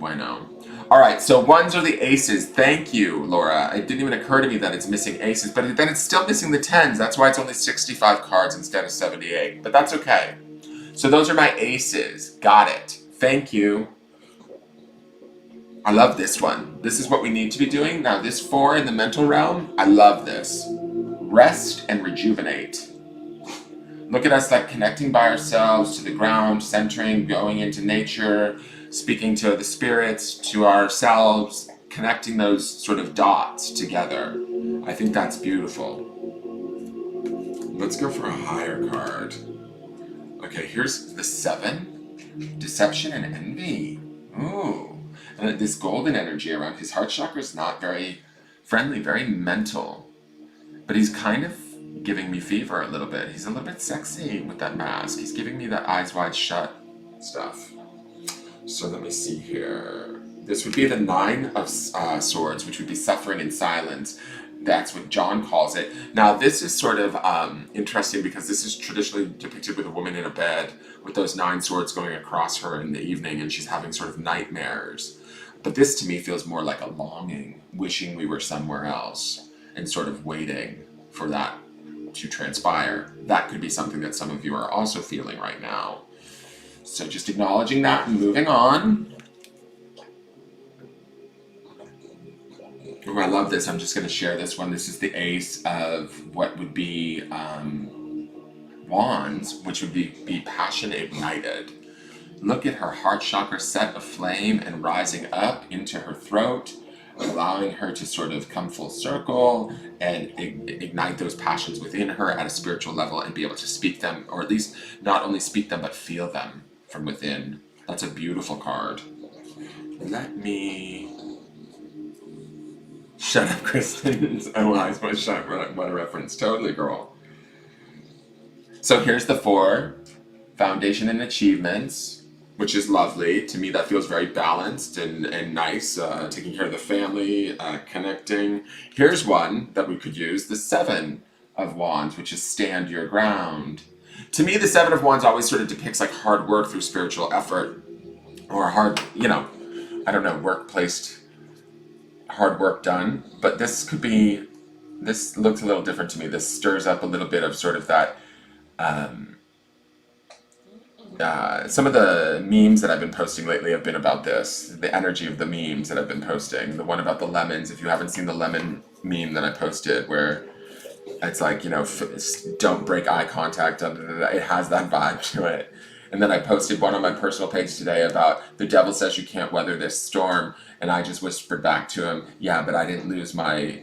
I know. All right, so ones are the aces. Thank you, Laura. It didn't even occur to me that it's missing aces, but then it's still missing the tens. That's why it's only 65 cards instead of 78. But that's okay. So those are my aces. Got it. Thank you. I love this one. This is what we need to be doing. Now, this 4 in the mental realm, I love this. Rest and rejuvenate. Look at us like connecting by ourselves to the ground, centering, going into nature, speaking to the spirits, to ourselves, connecting those sort of dots together. I think that's beautiful. Let's go for a higher card. Okay, here's the 7. Deception and envy. Ooh. And this golden energy around his heart chakra is not very friendly, very mental. But he's kind of giving me fever a little bit. He's a little bit sexy with that mask. He's giving me that eyes wide shut stuff. So let me see here. This would be the 9 of Swords, which would be suffering in silence. That's what John calls it. Now, this is sort of interesting because this is traditionally depicted with a woman in a bed with those 9 swords going across her in the evening, and she's having sort of nightmares. But this to me feels more like a longing, wishing we were somewhere else, and sort of waiting for that to transpire. That could be something that some of you are also feeling right now. So just acknowledging that and moving on. Oh, I love this. I'm just going to share this one. This is the ace of what would be wands, which would be passion ignited. Look at her heart chakra set aflame and rising up into her throat, allowing her to sort of come full circle and ignite those passions within her at a spiritual level and be able to speak them, or at least not only speak them, but feel them from within. That's a beautiful card. Let me... Shut up, Kristen. Oh, eyes wide shut. What a reference. Totally, girl. So here's the 4. Foundation and achievements, which is lovely. To me, that feels very balanced and nice. Taking care of the family, connecting. Here's one that we could use. The 7 of Wands, which is stand your ground. To me, the 7 of Wands always sort of depicts like hard work through spiritual effort. Or hard, work-placed hard work done, but this looks a little different to me. This stirs up a little bit of sort of that, some of the memes that I've been posting lately have been about this, the energy of the memes that I've been posting. The one about the lemons, if you haven't seen the lemon meme that I posted, where it's like, don't break eye contact, it has that vibe to it. And then I posted one on my personal page today about the devil says you can't weather this storm. And I just whispered back to him, yeah, but I didn't lose my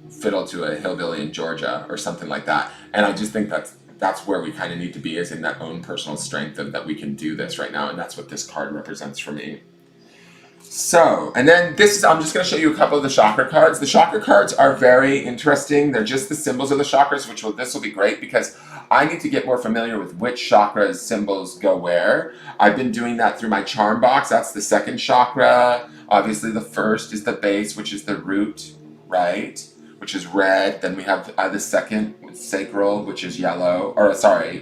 fiddle to a hillbilly in Georgia or something like that. And I just think that's where we kind of need to be, is in that own personal strength of that we can do this right now. And that's what this card represents for me. So, and then I'm just going to show you a couple of the chakra cards. The chakra cards are very interesting. They're just the symbols of the chakras, this will be great because I need to get more familiar with which chakras symbols go where. I've been doing that through my charm box. That's the 2nd chakra. Obviously the 1st is the base, which is the root, right? Which is red. Then we have the 2nd, sacral, which is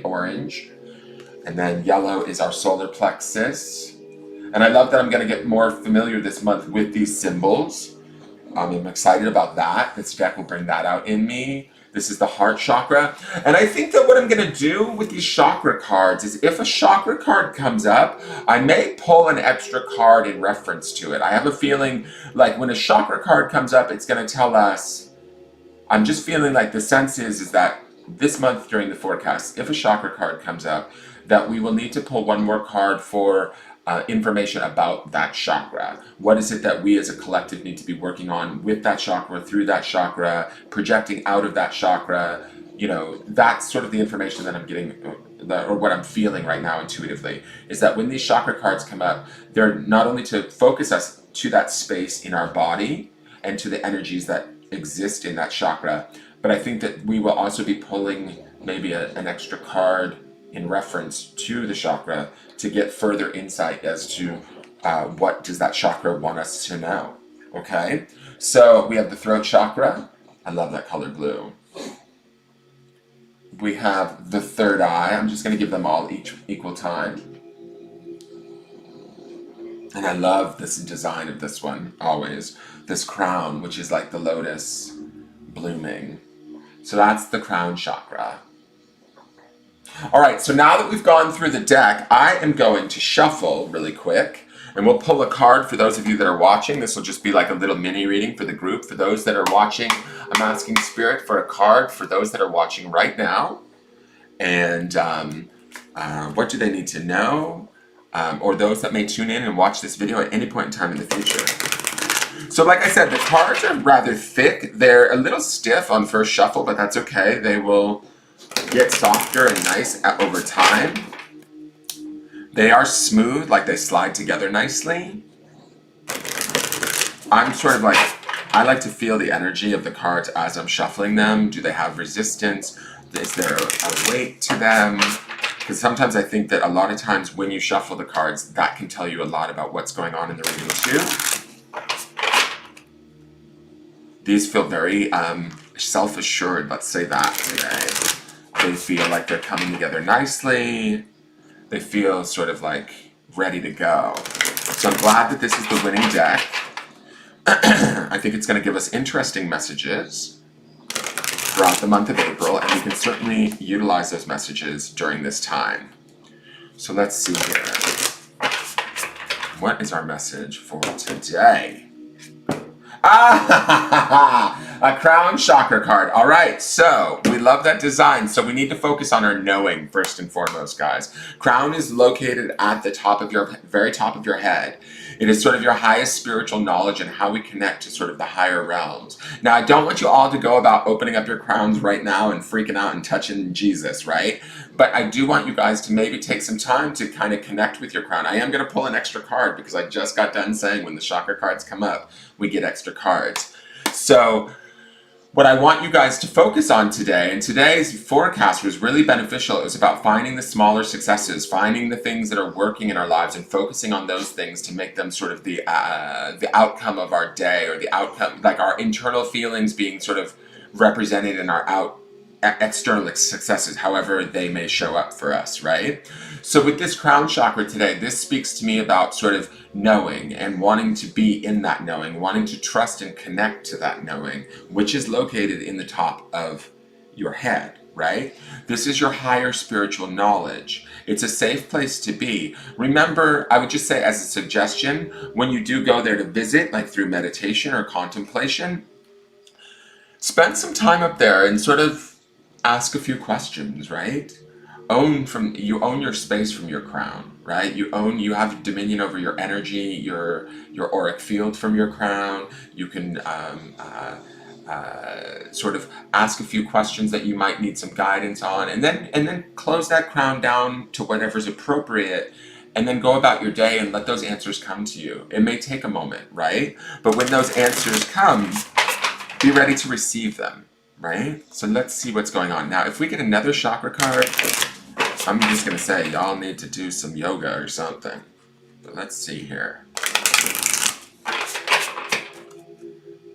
orange. And then yellow is our solar plexus. And I love that I'm going to get more familiar this month with these symbols. I'm excited about that. This deck will bring that out in me. This is the heart chakra. And I think that what I'm going to do with these chakra cards is if a chakra card comes up, I may pull an extra card in reference to it. I have a feeling like when a chakra card comes up, it's going to tell us, I'm just feeling like the sense is that this month during the forecast, if a chakra card comes up, that we will need to pull one more card for information about that chakra. What is it that we as a collective need to be working on with that chakra, through that chakra, projecting out of that chakra? That's sort of the information that I'm getting, or what I'm feeling right now intuitively, is that when these chakra cards come up, they're not only to focus us to that space in our body and to the energies that exist in that chakra, but I think that we will also be pulling maybe an extra card in reference to the chakra to get further insight as to what does that chakra want us to know. Okay, so we have the throat chakra. I love that color blue. We have the 3rd eye. I'm just going to give them all each equal time. And I love this design of this one, always. This crown, which is like the lotus blooming. So that's the crown chakra. All right, so now that we've gone through the deck, I am going to shuffle really quick. And we'll pull a card for those of you that are watching. This will just be like a little mini reading for the group. For those that are watching, I'm asking Spirit for a card for those that are watching right now. And what do they need to know? Or those that may tune in and watch this video at any point in time in the future. So like I said, the cards are rather thick. They're a little stiff on first shuffle, but that's okay. They will get softer and nice over time. They are smooth, like they slide together nicely. I'm sort of like, I like to feel the energy of the cards as I'm shuffling them. Do they have resistance? Is there a weight to them? Because sometimes I think that a lot of times when you shuffle the cards, that can tell you a lot about what's going on in the reading too. These feel very self-assured, let's say that today. They feel like they're coming together nicely. They feel sort of like ready to go. So I'm glad that this is the winning deck. I think it's going to give us interesting messages throughout the month of April, and we can certainly utilize those messages during this time. So let's see here. What is our message for today? A crown chakra card. All right, so we love that design. So we need to focus on our knowing first and foremost, guys. Crown is located at the top of your, very top of your head. It is sort of your highest spiritual knowledge and how we connect to sort of the higher realms. Now, I don't want you all to go about opening up your crowns right now and freaking out and touching Jesus, right? But I do want you guys to maybe take some time to kind of connect with your crown. I am going to pull an extra card because I just got done saying when the chakra cards come up, we get extra cards. So what I want you guys to focus on today, and today's forecast was really beneficial. It was about finding the smaller successes, finding the things that are working in our lives and focusing on those things to make them sort of the outcome of our day, or the outcome, like our internal feelings being sort of represented in our external successes, however they may show up for us, right? So with this crown chakra today, this speaks to me about sort of knowing and wanting to be in that knowing, wanting to trust and connect to that knowing, which is located in the top of your head, right? This is your higher spiritual knowledge. It's a safe place to be. Remember, I would just say as a suggestion, when you do go there to visit, like through meditation or contemplation, spend some time up there and sort of ask a few questions, right? You own your space from your crown, right? You have dominion over your energy, your auric field from your crown. You can sort of ask a few questions that you might need some guidance on, and then close that crown down to whatever's appropriate, and then go about your day and let those answers come to you. It may take a moment, right? But when those answers come, be ready to receive them, right? So let's see what's going on. Now, if we get another chakra card, I'm just going to say y'all need to do some yoga or something. But let's see here.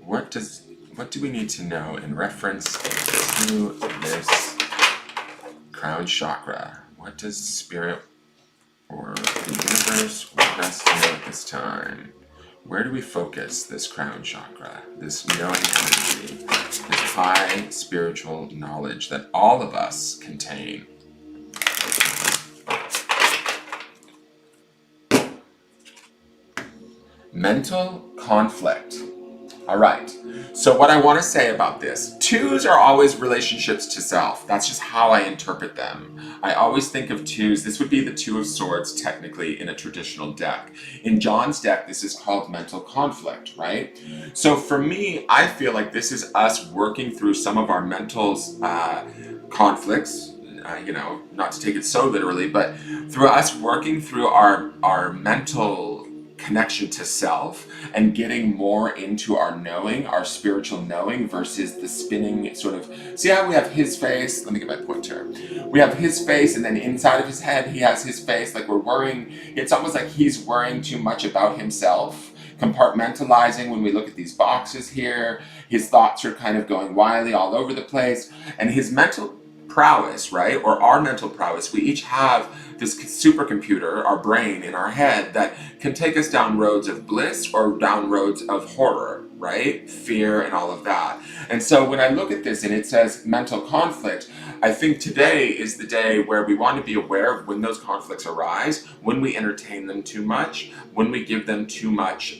What do we need to know in reference to this crown chakra? What does Spirit or the universe want us to know at this time? Where do we focus this crown chakra, this knowing energy, this high spiritual knowledge that all of us contain? Mental conflict. All right. So what I want to say about this, twos are always relationships to self. That's just how I interpret them. I always think of twos. This would be the Two of Swords, technically, in a traditional deck. In John's deck, this is called mental conflict, right? So for me, I feel like this is us working through some of our mental conflicts, not to take it so literally, but through us working through our mental connection to self and getting more into our knowing, our spiritual knowing, versus the spinning sort of, see how we have his face? Let me get my pointer. We have his face, and then inside of his head, he has his face, like we're worrying. It's almost like he's worrying too much about himself, compartmentalizing. When we look at these boxes here, his thoughts are kind of going wildly all over the place, and his mental prowess, right? Or our mental prowess. We each have this supercomputer, our brain in our head, that can take us down roads of bliss or down roads of horror, right? Fear and all of that. And so when I look at this and it says mental conflict, I think today is the day where we want to be aware of when those conflicts arise, when we entertain them too much, when we give them too much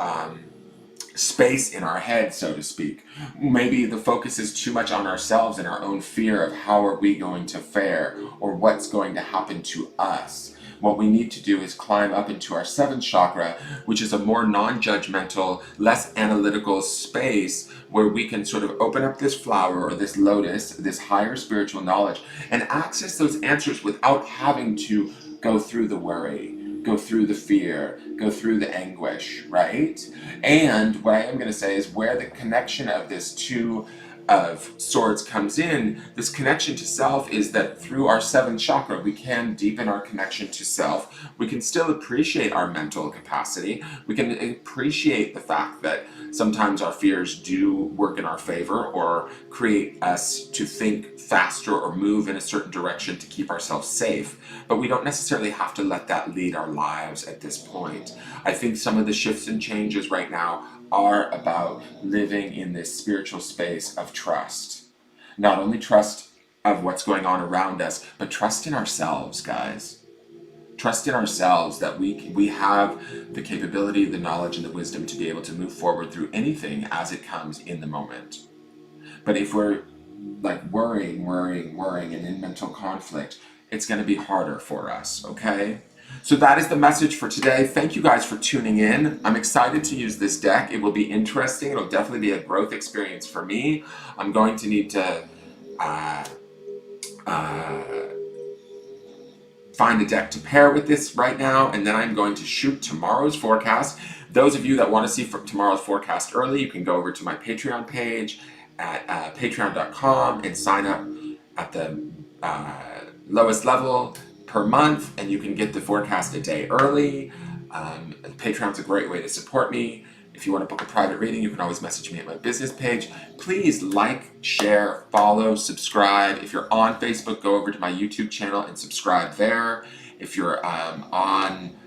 space in our head, so to speak. Maybe the focus is too much on ourselves and our own fear of how are we going to fare or what's going to happen to us. What we need to do is climb up into our seventh chakra, which is a more non-judgmental, less analytical space where we can sort of open up this flower or this lotus, this higher spiritual knowledge, and access those answers without having to go through the worry, go through the fear, go through the anguish, right? And what I am going to say is where the connection of this two of swords comes in, this connection to self is that through our seventh chakra, we can deepen our connection to self. We can still appreciate our mental capacity. We can appreciate the fact that sometimes our fears do work in our favor or create us to think faster or move in a certain direction to keep ourselves safe. But we don't necessarily have to let that lead our lives at this point. I think some of the shifts and changes right now are about living in this spiritual space of trust. Not only trust of what's going on around us, but trust in ourselves, guys. Trust in ourselves that we have the capability, the knowledge, and the wisdom to be able to move forward through anything as it comes in the moment. But if we're like worrying, and in mental conflict, it's going to be harder for us, okay? So that is the message for today. Thank you guys for tuning in. I'm excited to use this deck. It will be interesting. It'll definitely be a growth experience for me. I'm going to need to find a deck to pair with this right now, and then I'm going to shoot tomorrow's forecast. Those of you that want to see tomorrow's forecast early, you can go over to my Patreon page at patreon.com and sign up at the lowest level per month, and you can get the forecast a day early. Patreon's a great way to support me. If you want to book a private reading, you can always message me at my business page. Please like, share, follow, subscribe. If you're on Facebook, go over to my YouTube channel and subscribe there. If you're on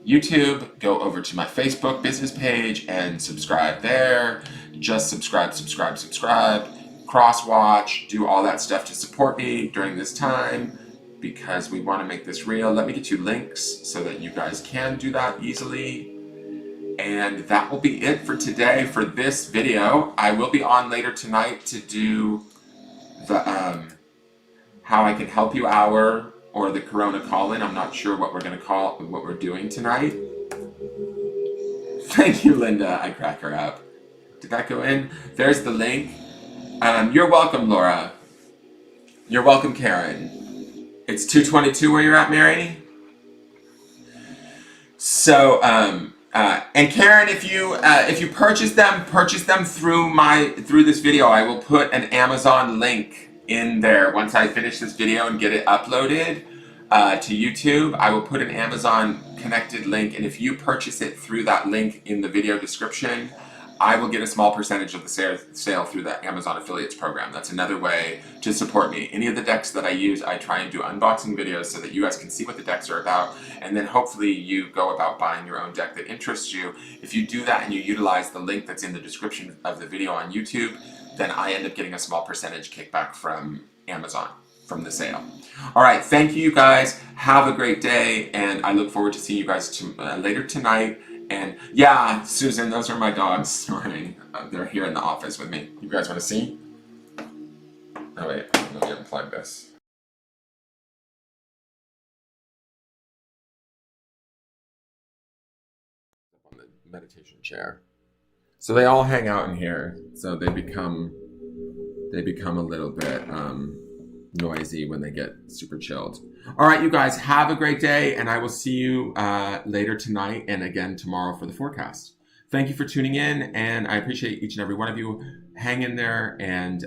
YouTube, go over to my Facebook business page and subscribe there. Just subscribe. Cross-watch, do all that stuff to support me during this time, because we want to make this real. Let me get you links so that you guys can do that easily. And that will be it for today for this video. I will be on later tonight to do the how I can help you hour or the Corona call-in. I'm not sure what we're doing tonight. Thank you, Linda. I crack her up. Did that go in? There's the link. You're welcome, Laura. You're welcome, Karen. It's 2:22 where you're at, Mary. So, and Karen, if you purchase them through this video. I will put an Amazon link in there once I finish this video and get it uploaded to YouTube. I will put an Amazon connected link, and if you purchase it through that link in the video description, I will get a small percentage of the sale through the Amazon affiliates program. That's another way to support me. Any of the decks that I use, I try and do unboxing videos so that you guys can see what the decks are about, and then hopefully you go about buying your own deck that interests you. If you do that and you utilize the link that's in the description of the video on YouTube, then I end up getting a small percentage kickback from Amazon from the sale. All right, thank you guys. Have a great day, and I look forward to seeing you guys later tonight. And yeah, Susan, those are my dogs snoring. They're here in the office with me. You guys want to see? Oh wait, let me unplug this. On the meditation chair. So they all hang out in here. So they become a little bit noisy when they get super chilled. All right, you guys, have a great day, and I will see you later tonight and again tomorrow for the forecast. Thank you for tuning in, and I appreciate each and every one of you. Hang in there, and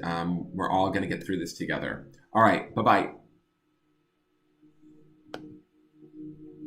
we're all going to get through this together. All right, bye-bye.